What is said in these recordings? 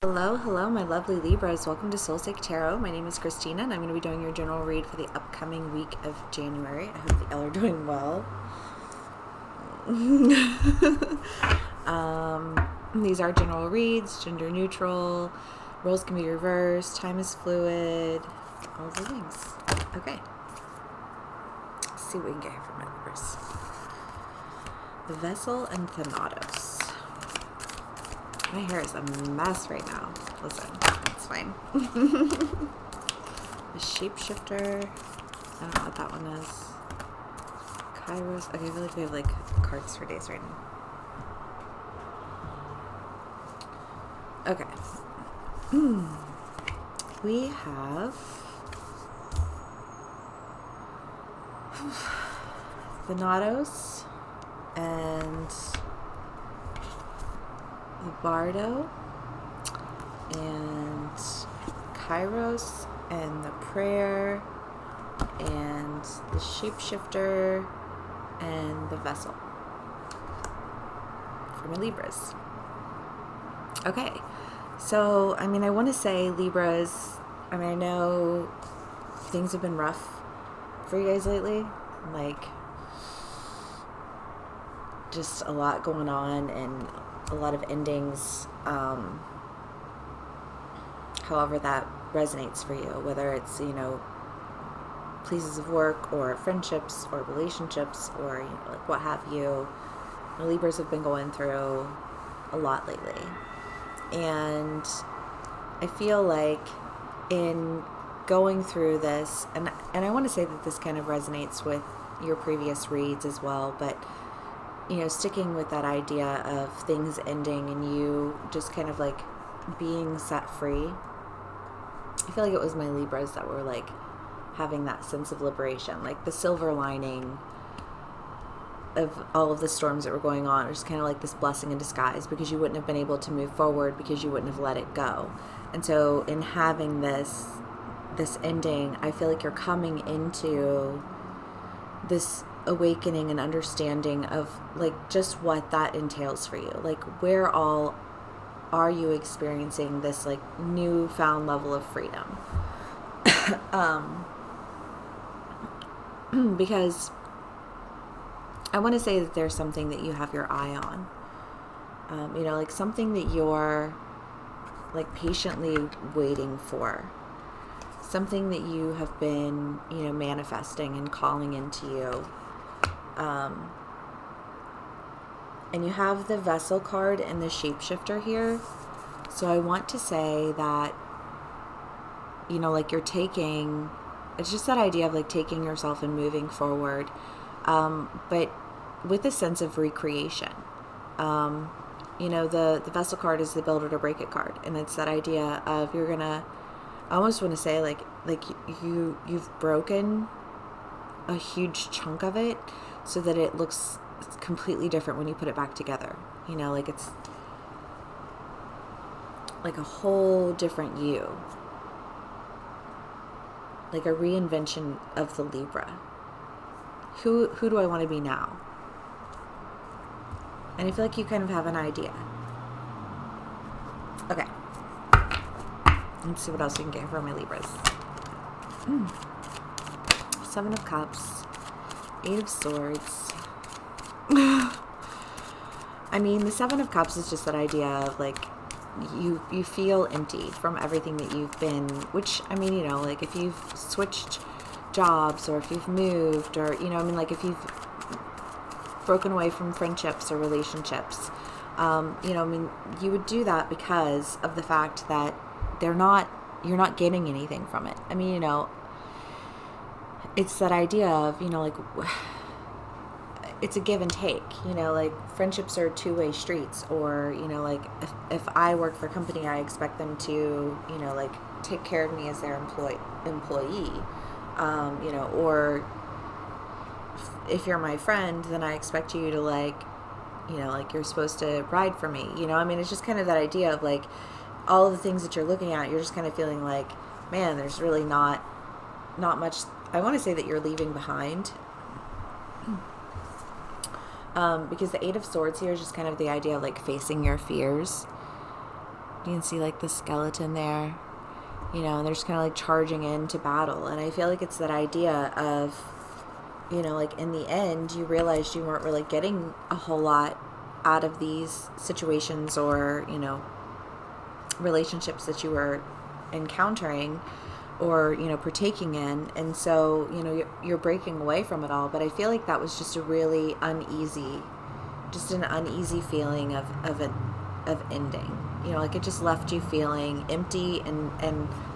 Hello, my lovely Libras. Welcome to Soulsake Tarot. My name is Christina, and I'm going to be doing your general read for the upcoming week of January. I hope that y'all are doing well. These are general reads, gender neutral, roles can be reversed, time is fluid, all the things. Okay. Let's see what we can get here from my Libras. The Vessel and Thanatos. My hair is a mess right now. Listen, it's fine. The Shapeshifter. I don't know what that one is. Kairos. Okay, I feel like we have cards for days right now. Okay. We have Thanatos and the Bardo and Kairos and the Prayer and the Shapeshifter and the Vessel for my Libras. Okay, so I want to say Libras, I know things have been rough for you guys lately, just a lot going on and a lot of endings, however that resonates for you, whether it's, places of work or friendships or relationships or, what have you. The Libras have been going through a lot lately. And I feel like in going through this, and I want to say that this kind of resonates with your previous reads as well, but sticking with that idea of things ending and you just kind of being set free. I feel like it was my Libras that were having that sense of liberation, the silver lining of all of the storms that were going on. It was kind of this blessing in disguise, because you wouldn't have been able to move forward because you wouldn't have let it go. And so in having this ending, I feel like you're coming into this awakening and understanding of just what that entails for you. Where all are you experiencing this newfound level of freedom? Because I want to say that there's something that you have your eye on. Something that you're patiently waiting for. Something that you have been, manifesting and calling into you. And you have the Vessel card and the Shapeshifter here. So I want to say that, you're taking, it's just that idea of taking yourself and moving forward, but with a sense of recreation. The Vessel card is the build it or break it card. And it's that idea of you're gonna, I almost want to say you've broken a huge chunk of it so that it looks completely different when you put it back together. It's a whole different you. A reinvention of the Libra. Who do I want to be now? And I feel like you kind of have an idea. Okay. Let's see what else we can get from my Libras. Seven of Cups. Eight of Swords. The Seven of Cups is just that idea of you feel empty from everything that you've been, which if you've switched jobs or if you've moved or if you've broken away from friendships or relationships, you would do that because of the fact that you're not getting anything from it. It's that idea of it's a give and take, friendships are two-way streets, or, if I work for a company, I expect them to, take care of me as their employee, or if you're my friend, then I expect you to you're supposed to ride for me, it's just kind of that idea of all of the things that you're looking at, you're just kind of feeling man, there's really not much, I want to say that you're leaving behind. Because the Eight of Swords here is just kind of the idea of facing your fears. You can see like the skeleton there, you know, and they're just kind of like charging into battle. And I feel like it's that idea of, you know, like in the end, you realized you weren't really getting a whole lot out of these situations or, you know, relationships that you were encountering or, you know, partaking in. And so, you know, you're breaking away from it all. But I feel like that was just a really an uneasy feeling of ending. You know, like it just left you feeling empty and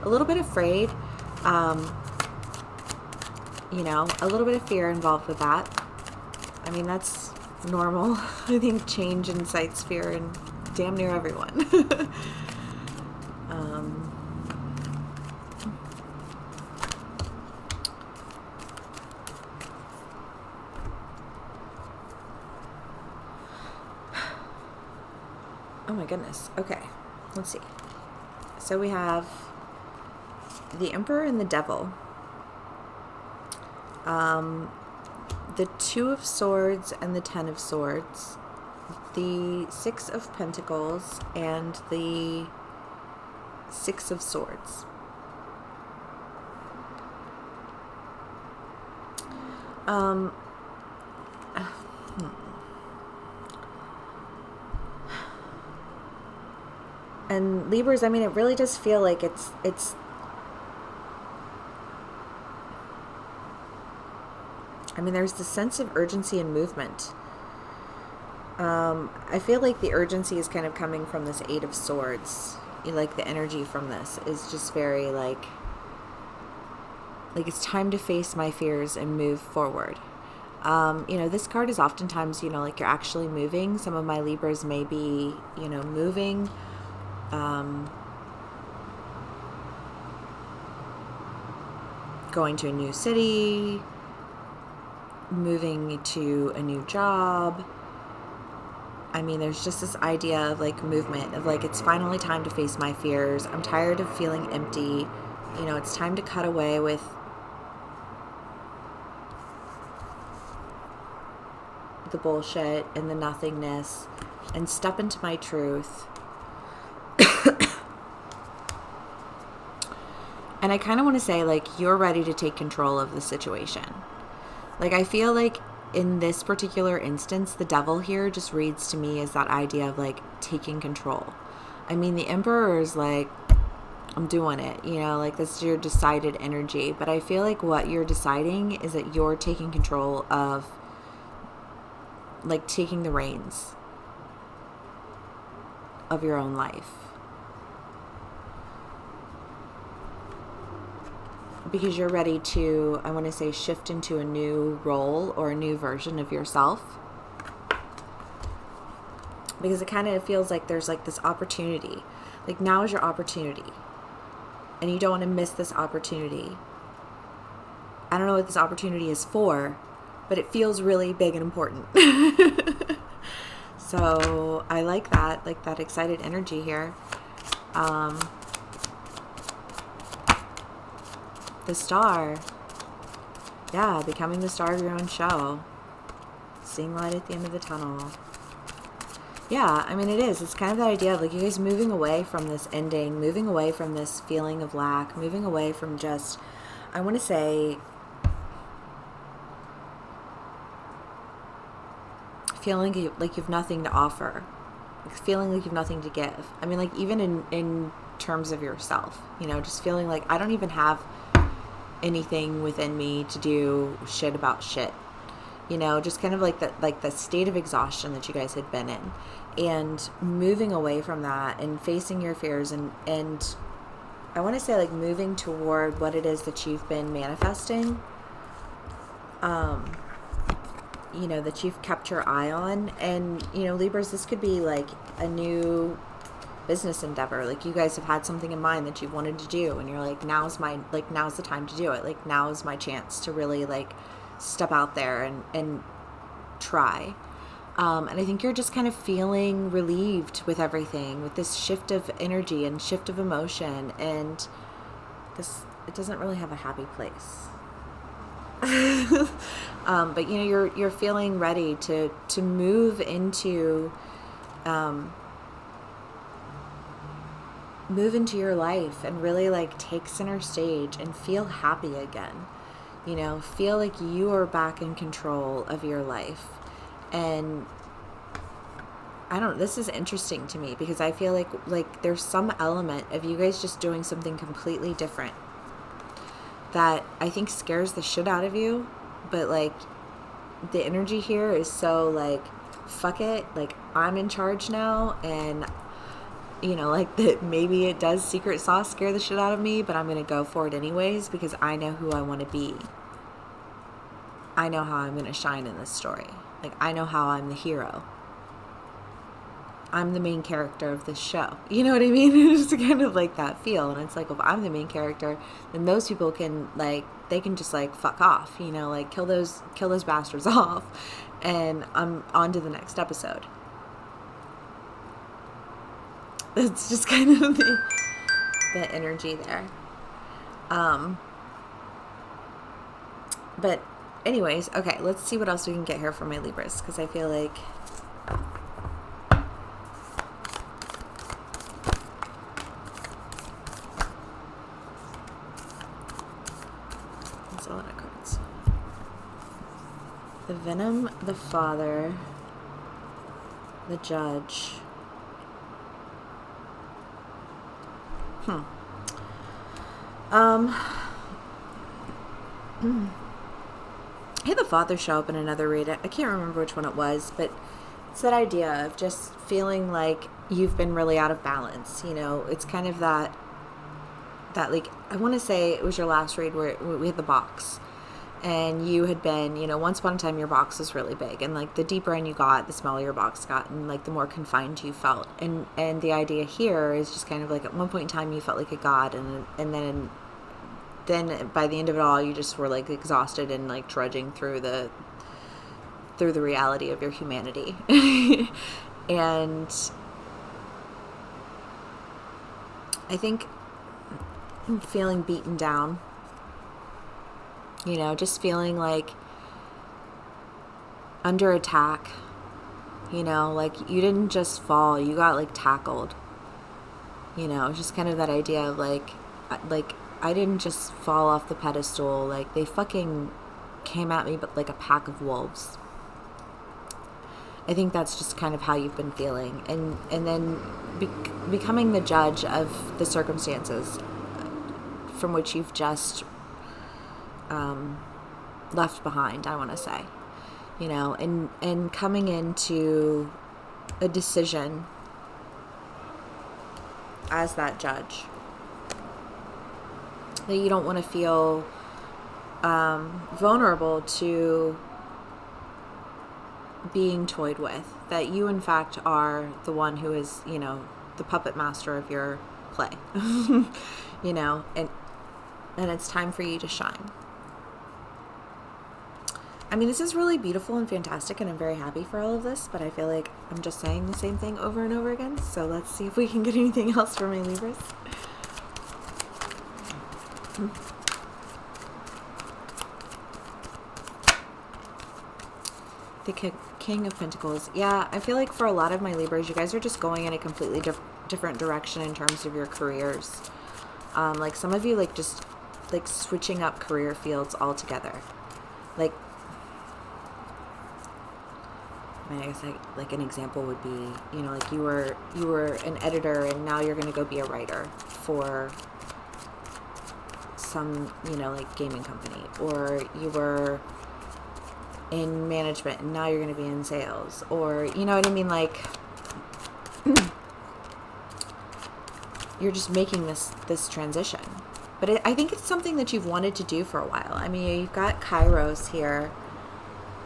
a little bit afraid. You know, a little bit of fear involved with that. I mean, that's normal. I think change incites fear in damn near everyone. Oh my goodness. Okay, let's see. So we have the Emperor and the Devil. The Two of Swords and the Ten of Swords, the Six of Pentacles, and the Six of Swords. And Libras, I mean, it really does feel like it's I mean, there's this sense of urgency and movement. I feel like the urgency is kind of coming from this Eight of Swords. Like the energy from this is just very like it's time to face my fears and move forward. You know, this card is oftentimes, you know, like you're actually moving. Some of my Libras may be, you know, moving. Going to a new city, moving to a new job. I mean, there's just this idea of like movement, of like, it's finally time to face my fears. I'm tired of feeling empty. You know, it's time to cut away with the bullshit and the nothingness and step into my truth. And I kind of want to say, like, you're ready to take control of the situation. Like, I feel like in this particular instance, the Devil here just reads to me as that idea of, like, taking control. I mean, the Emperor is like, I'm doing it, you know, like, that's your decided energy. But I feel like what you're deciding is that you're taking control of, like, taking the reins of your own life. Because you're ready to, I want to say, shift into a new role or a new version of yourself. Because it kind of feels like there's like this opportunity. Like, now is your opportunity. And you don't want to miss this opportunity. I don't know what this opportunity is for, but it feels really big and important. So I like that excited energy here. The Star. Yeah, becoming the star of your own show. Seeing light at the end of the tunnel. Yeah, I mean, it is. It's kind of that idea of, like, you guys moving away from this ending, moving away from this feeling of lack, moving away from just, I want to say, feeling like you've nothing to offer. Like, feeling like you've nothing to give. I mean, like, even in terms of yourself, you know, just feeling like I don't even have anything within me to do shit about shit, you know, just kind of like the state of exhaustion that you guys had been in, and moving away from that and facing your fears and I want to say, like, moving toward what it is that you've been manifesting, you know, that you've kept your eye on. And, you know, Libras, this could be like a new business endeavor. Like, you guys have had something in mind that you've wanted to do, and you're like, now's the time to do it. Like, now is my chance to really, like, step out there and try. And I think you're just kind of feeling relieved with everything, with this shift of energy and shift of emotion, and it doesn't really have a happy place. But, you know, you're feeling ready to move into move into your life and really like take center stage and feel happy again. You know, feel like you are back in control of your life. And this is interesting to me because I feel like there's some element of you guys just doing something completely different that I think scares the shit out of you. But like the energy here is so like, fuck it, like I'm in charge now. And you know, like that maybe it does secret sauce scare the shit out of me, but I'm going to go for it anyways because I know who I want to be. I know how I'm going to shine in this story. Like I know how I'm the hero. I'm the main character of this show. You know what I mean? It's just kind of like that feel. And it's like, if I'm the main character, then those people can like, they can just like fuck off, you know, like kill those bastards off. And I'm on to the next episode. It's just kind of the energy there. But anyways, okay, let's see what else we can get here for my Libras. Because I feel like that's a lot of cards. The Venom, the Father, the Judge. I had the Father show up in another read. I can't remember which one it was, but it's that idea of just feeling like you've been really out of balance. You know, it's kind of that like, I want to say it was your last read where we had the box. And you had been, you know, once upon a time your box was really big, and like the deeper in you got, the smaller your box got, and like the more confined you felt. And the idea here is just kind of like at one point in time you felt like a god, and then by the end of it all you just were like exhausted and like trudging through the reality of your humanity. And I think feeling beaten down. You know, just feeling like under attack, you know, like you didn't just fall, you got like tackled, you know, just kind of that idea of like I didn't just fall off the pedestal, like they fucking came at me, but like a pack of wolves. I think that's just kind of how you've been feeling. And then becoming the judge of the circumstances from which you've just left behind, I want to say, you know, and coming into a decision as that judge that you don't want to feel vulnerable to being toyed with, that you in fact are the one who is, you know, the puppet master of your play. You know, and it's time for you to shine. I mean, this is really beautiful and fantastic, and I'm very happy for all of this, but I feel like I'm just saying the same thing over and over again. So let's see if we can get anything else for my Libras. The King of Pentacles. Yeah, I feel like for a lot of my Libras, you guys are just going in a completely different direction in terms of your careers. Like some of you like just like switching up career fields altogether. Like, I mean, I guess like an example would be, you know, like you were an editor and now you're going to go be a writer for some, you know, like gaming company, or you were in management and now you're going to be in sales, or, you know what I mean? Like you're just making this transition. But I think it's something that you've wanted to do for a while. I mean, you've got Kairos here.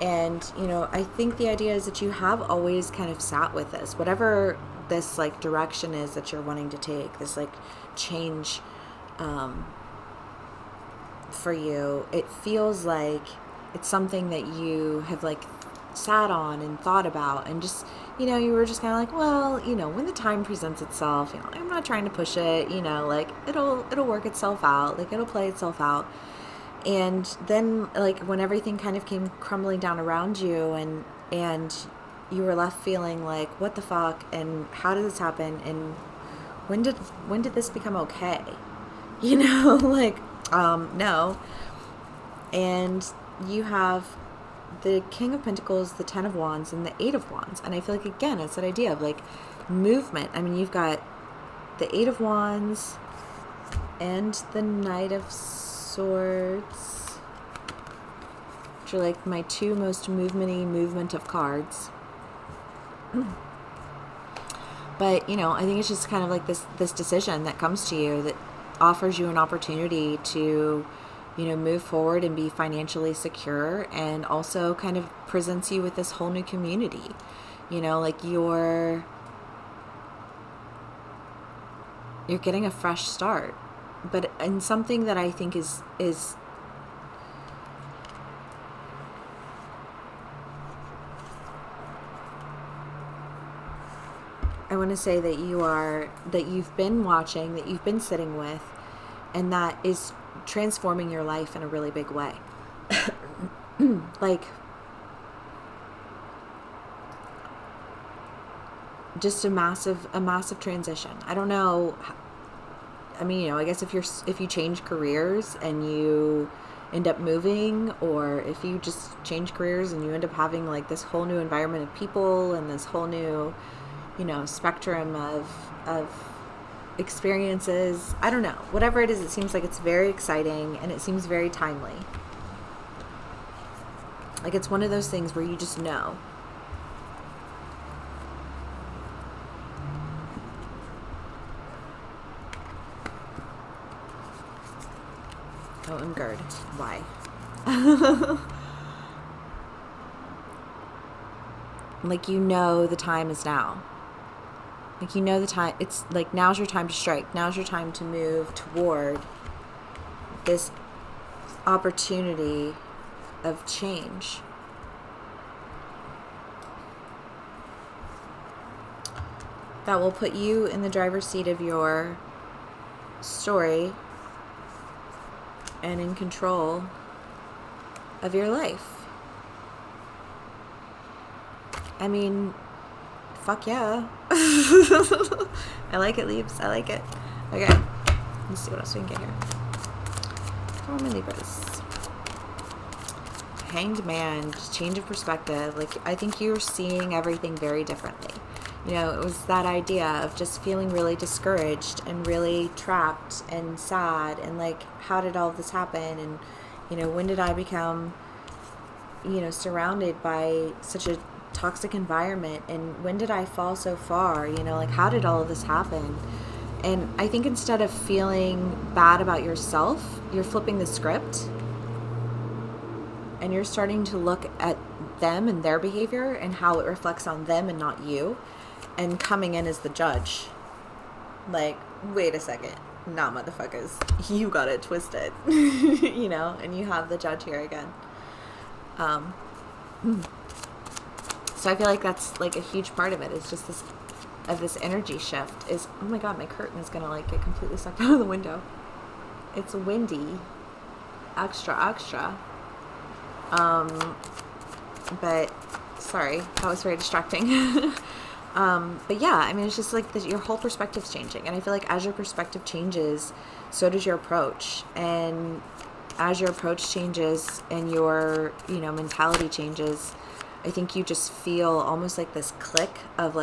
And, you know, I think the idea is that you have always kind of sat with this. Whatever this, like, direction is that you're wanting to take, this, like, change for you, it feels like it's something that you have, like, sat on and thought about, and just, you know, you were just kind of like, well, you know, when the time presents itself, you know, I'm not trying to push it, you know, like, it'll work itself out, like, it'll play itself out. And then, like, when everything kind of came crumbling down around you, and you were left feeling like, what the fuck, and how did this happen, and when did this become okay? You know, like, no. And you have the King of Pentacles, the Ten of Wands, and the Eight of Wands. And I feel like, again, it's that idea of like movement. I mean, you've got the Eight of Wands and the Knight of Swords, which are like my two most movementy movement of cards. But, you know, I think it's just kind of like this decision that comes to you that offers you an opportunity to, you know, move forward and be financially secure, and also kind of presents you with this whole new community. You know, like you're getting a fresh start, but in something that I think is I want to say that you've been watching, that you've been sitting with, and that is transforming your life in a really big way. Like, just a massive transition. I don't know. I mean, you know, I guess if you change careers and you end up moving, or if you just change careers and you end up having like this whole new environment of people and this whole new, you know, spectrum of experiences. I don't know. Whatever it is, it seems like it's very exciting and it seems very timely. Like it's one of those things where you just know. Oh, and gird. Why? Like, you know, the time is now. Like, you know, the time, it's like, now's your time to strike. Now's your time to move toward this opportunity of change. That will put you in the driver's seat of your story and in control of your life. I mean, fuck yeah. I like it, Libs. I like it. Okay. Let's see what else we can get here. Come on, my Libras. Hanged Man. Just change of perspective. Like, I think you're seeing everything very differently. You know, it was that idea of just feeling really discouraged and really trapped and sad, and like, how did all of this happen? And, you know, when did I become, you know, surrounded by such a toxic environment, and when did I fall so far? You know, like, how did all of this happen? And I think instead of feeling bad about yourself, you're flipping the script and you're starting to look at them and their behavior and how it reflects on them and not you, and coming in as the judge. Like, wait a second. Nah, motherfuckers. You got it twisted. You know, and you have the judge here again. So I feel like that's like a huge part of it. It's just this energy shift is, oh my God, my curtain is going to like get completely sucked out of the window. It's windy. Extra. But sorry, that was very distracting. But yeah, I mean, it's just like your whole perspective's changing. And I feel like as your perspective changes, so does your approach. And as your approach changes and your, you know, mentality changes, I think you just feel almost like this click of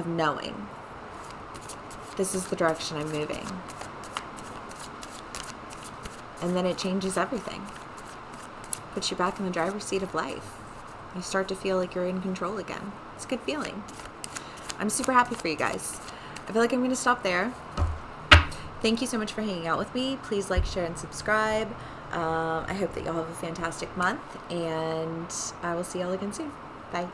knowing this is the direction I'm moving. And then it changes everything. Puts you back in the driver's seat of life. You start to feel like you're in control again. It's a good feeling. I'm super happy for you guys. I feel like I'm going to stop there. Thank you so much for hanging out with me. Please like, share, and subscribe. I hope that y'all have a fantastic month, and I will see y'all again soon. Bye.